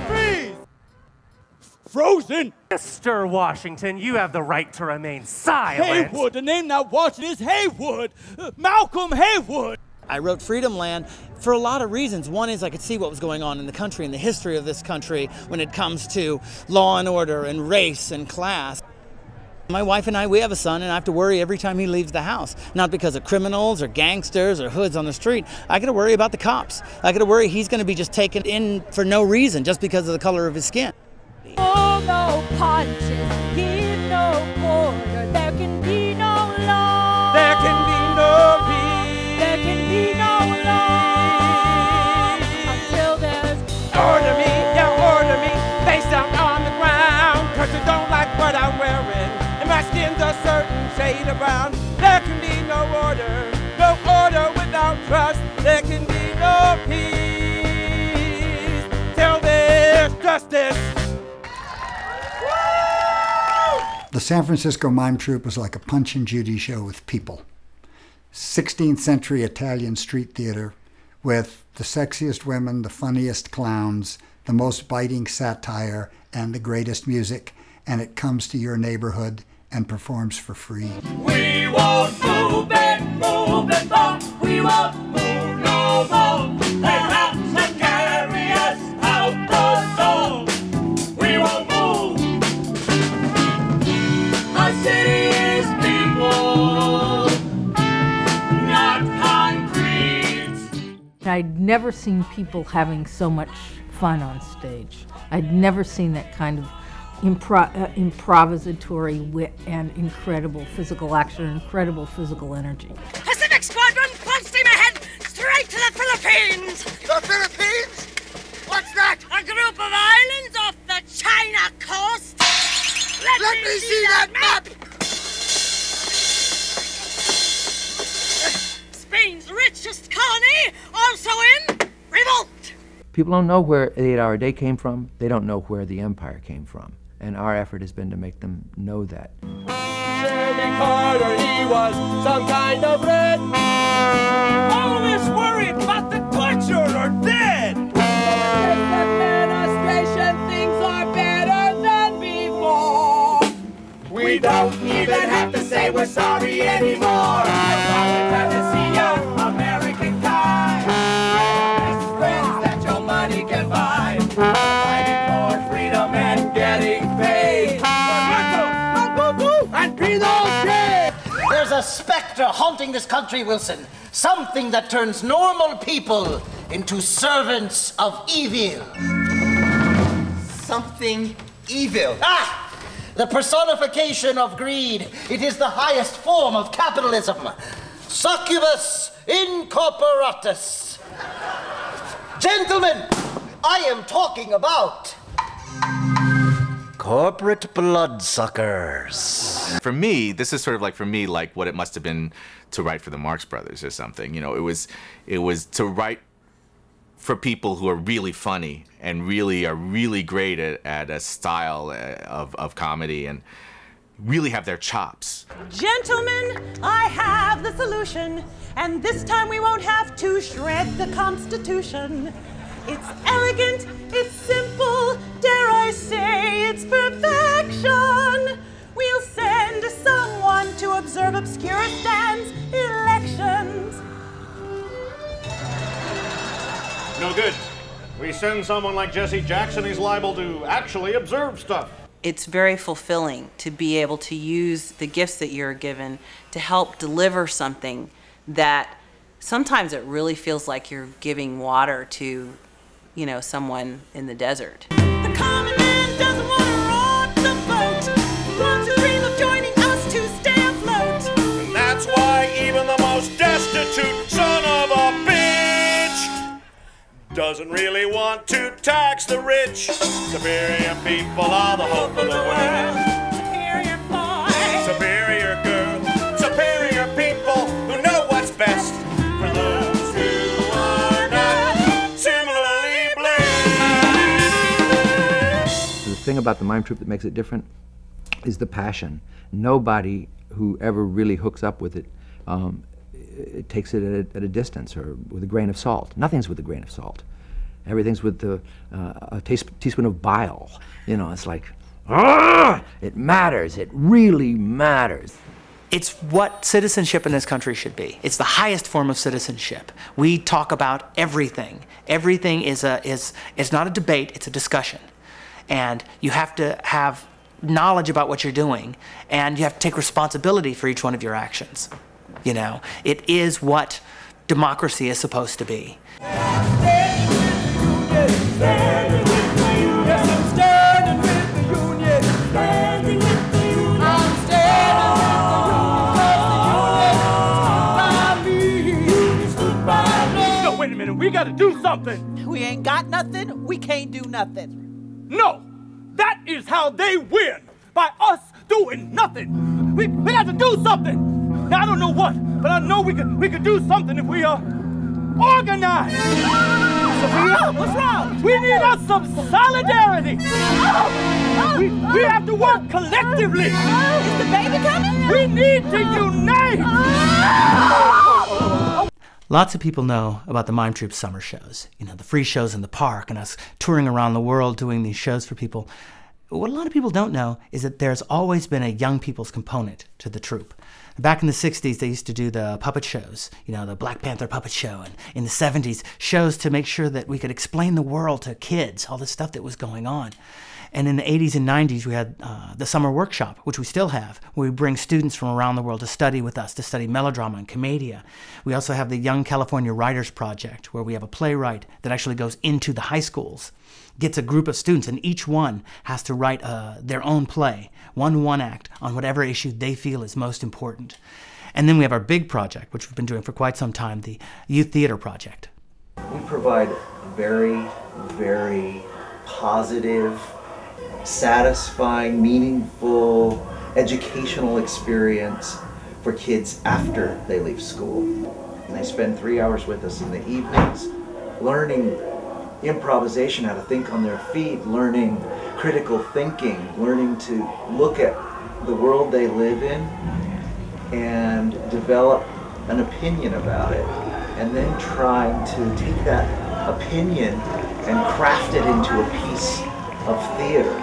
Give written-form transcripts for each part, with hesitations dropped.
Freeze! Frozen! Mr. Washington, you have the right to remain silent. Haywood, the name now Washington is Haywood. Malcolm Haywood. I wrote Freedom Land for a lot of reasons. One is I could see what was going on in the country and the history of this country when it comes to law and order and race and class. My wife and I, we have a son, and I have to worry every time he leaves the house. Not because of criminals or gangsters or hoods on the street. I got to worry about the cops. I got to worry he's going to be just taken in for no reason, just because of the color of his skin. Oh, no punches, give no quarter, there can be no law. There can be no peace. There can be no law until there's Order me, yeah, order me, face down on the ground. Cause you don't like what I'm wearing, and my skin's a certain shade of brown. There can be no order without trust. There can be no peace till there's justice. The San Francisco Mime Troupe was like a Punch and Judy show with people. 16th century Italian street theater with the sexiest women, the funniest clowns, the most biting satire, and the greatest music. And it comes to your neighborhood and performs for free. we won't move and bump. We won't move no more. They have to carry us out the door. We won't move. Our city is people, not concrete. I'd never seen people having so much fun on stage. I'd never seen that kind of improvisatory wit and incredible physical action, incredible physical energy. Pacific Squadron, full steam ahead, straight to the Philippines. The Philippines? What's that? A group of islands off the China coast. Let me see that map! Spain's richest colony, also in revolt. People don't know where the 8-hour day came from. They don't know where the empire came from. And our effort has been to make them know that. Jimmy Carter, he was some kind of red. Always worried about the tortured or dead. This administration, things are better than before. We don't even have to say we're sorry anymore. As long as I see ya, American kind. Best friends that your money can buy. Fighting for freedom and getting paid. And Pinochet! There's a specter haunting this country, Wilson. Something that turns normal people into servants of evil. Something evil. Ah! The personification of greed. It is the highest form of capitalism. Succubus incorporatus. Gentlemen, I am talking about corporate bloodsuckers. For me, this is sort of like, for me, like what it must have been to write for the Marx Brothers or something. You know, it was to write for people who are really funny and are really great at a style of comedy and really have their chops. Gentlemen, I have the solution, and this time we won't have to shred the Constitution. It's elegant, it's simple, dare I say it's perfection. We'll send someone to observe obscure stands, elections. No good. We send someone like Jesse Jackson, he's liable to actually observe stuff. It's very fulfilling to be able to use the gifts that you're given to help deliver something that sometimes it really feels like you're giving water to, you know, someone in the desert. The common man doesn't want to rock the boat, wants to dream of joining us to stay afloat. And that's why even the most destitute son of a bitch doesn't really want to tax the rich. Superior people are the hope of the world. Superior boy, Superior girl, superior people who know what's best for those who are not similarly blessed. The thing about the Mime Troupe that makes it different is the passion. Nobody who ever really hooks up with it it takes it at a distance or with a grain of salt. Nothing's with a grain of salt. Everything's with a teaspoon of bile. You know, it's like, it matters. It really matters. It's what citizenship in this country should be. It's the highest form of citizenship. We talk about everything. Everything is not a debate, it's a discussion. And you have to have knowledge about what you're doing, and you have to take responsibility for each one of your actions. You know, it is what democracy is supposed to be. Wait a minute, we gotta do something. We ain't got nothing, we can't do nothing. No, that is how they win, by us doing nothing. We got to do something. Now I don't know what, but I know we could do something if we organize. Sophia, what's wrong? We need us some solidarity. We have to work collectively. Is the baby coming? We need to unite. Lots of people know about the Mime Troupe summer shows, you know, the free shows in the park and us touring around the world doing these shows for people. What a lot of people don't know is that there's always been a young people's component to the troupe. Back in the 60s, they used to do the puppet shows, you know, the Black Panther puppet show, and in the 70s, shows to make sure that we could explain the world to kids, all the stuff that was going on. And in the 80s and 90s, we had the summer workshop, which we still have, where we bring students from around the world to study with us, to study melodrama and commedia. We also have the Young California Writers Project, where we have a playwright that actually goes into the high schools, gets a group of students, and each one has to write their own play, one act, on whatever issue they feel is most important. And then we have our big project, which we've been doing for quite some time, the Youth Theater Project. We provide a very, very positive, satisfying, meaningful, educational experience for kids after they leave school. And they spend 3 hours with us in the evenings, learning improvisation, how to think on their feet, learning critical thinking, learning to look at the world they live in and develop an opinion about it, and then trying to take that opinion and craft it into a piece of theater.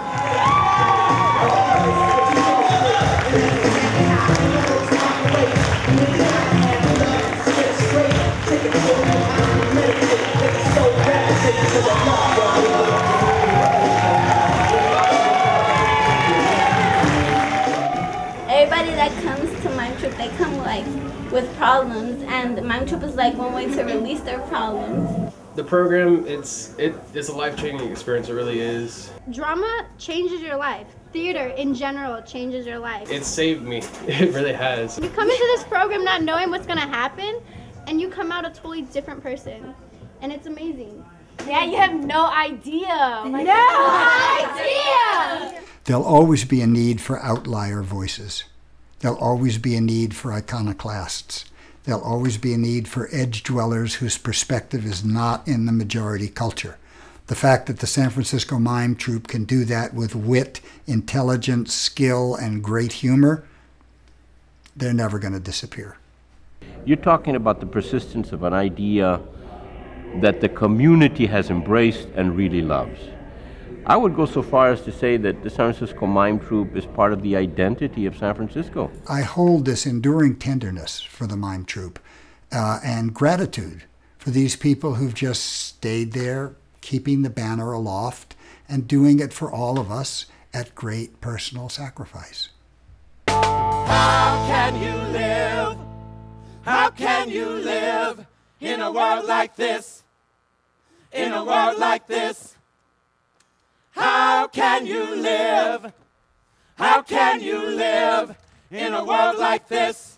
Everybody that comes to Mime Troupe, they come like with problems, and Mime Troupe is like one way to release their problems. The program, it's a life-changing experience, it really is. Drama changes your life. Theater, in general, changes your life. It saved me, it really has. You come into this program not knowing what's gonna happen, and you come out a totally different person. And it's amazing. Yeah, you have no idea. No idea! There'll always be a need for outlier voices. There'll always be a need for iconoclasts. There'll always be a need for edge dwellers whose perspective is not in the majority culture. The fact that the San Francisco Mime Troupe can do that with wit, intelligence, skill, and great humor, they're never going to disappear. You're talking about the persistence of an idea that the community has embraced and really loves. I would go so far as to say that the San Francisco Mime Troupe is part of the identity of San Francisco. I hold this enduring tenderness for the Mime Troupe and gratitude for these people who've just stayed there, keeping the banner aloft and doing it for all of us at great personal sacrifice. How can you live? How can you live in a world like this? In a world like this? How can you live? How can you live in a world like this?